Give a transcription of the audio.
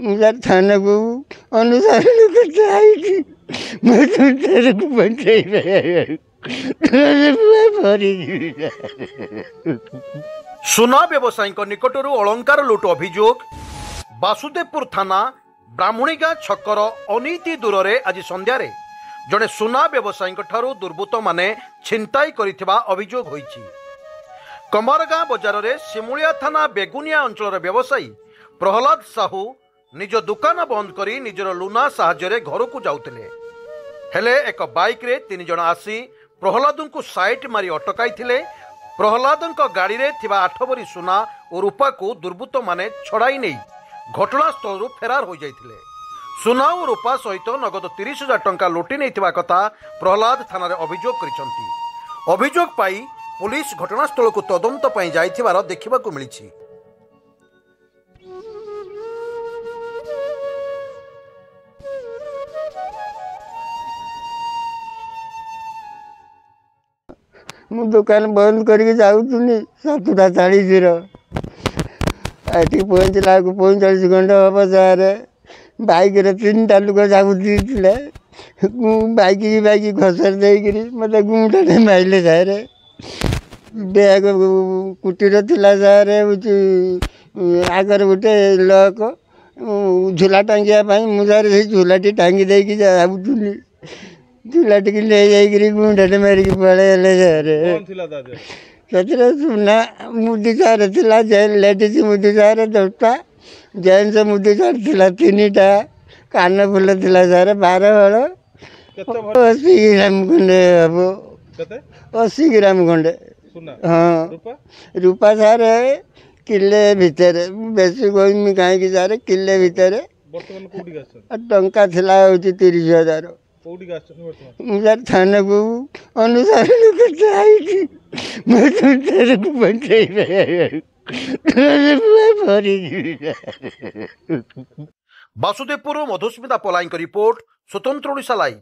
मुझे थाना को अनुसरण करते आई मैं तो तेरे को बचाई सुना व्यवसायी निकटर अलंकार लुट अभियोग बासुदेवपुर थाना ब्राह्मणीगाँ छकर अनीति दूर में आज संध्यारे जड़े सुना व्यवसायी दुर्बृत्त माने छिनताई करिथिबा अभियोग होईछि। कमरगाँ बजार में सिमुलिया थाना बेगुनिया अंचल व्यवसायी प्रहलाद साहू निज दुकान बंद करी निजर लुना साहाय्य घर को जाउतिले हेले एक बाइक रे 3 जण आसी प्रहलाद को साइट मारी अटकाई थिले। प्रहलाद गाड़ी रे थिबा 8 भरी सुना और रूपा को दुर्बृत्त माने छड़ाई नहीं घटनास्थल फेरार हो जाइथिले। सुना और रूपा सहित नगद 30,000 टंका लुटि नहीं कथा प्रहलाद थाना अभियोग करिसंती। अभियोग पाई पुलिस घटनास्थल को तदंत पाई जाइथिबार देखिबाकू मिलिछि। मु दुकान बंद करके जाऊनी 7:40 पहुँचला 45 घंटा हम सारे बाइक 3टा लोक जाऊले बाइक घसर देकर मत गुमटा मारे सारे बैग कुटीर थिला सारे आगर गोटे लक झूला टांगिया मुझे झूलाटी टांगी देकी जाऊली झूलाटी ले जाकर गुंडा मारिक पड़े सारे सुना मुदी सार थिला लेडीज मुदी सार 10टा जेन्स मुदी सार थिला 3टा कान फुल थिला सार 12 हल 80 ग्राम खंडे हम 80 ग्राम खंडे। हाँ रूपा सार किले भितर बेसी कहमी कहीं सार किले भितर टंका थिला 30,000 मुझे थाना को अनुसरण करते आई मैं तो तेरे को बचाई बासुदेवपुर मधुस्मिता पलाईं रिपोर्ट स्वतंत्र ओडिशा लाइव।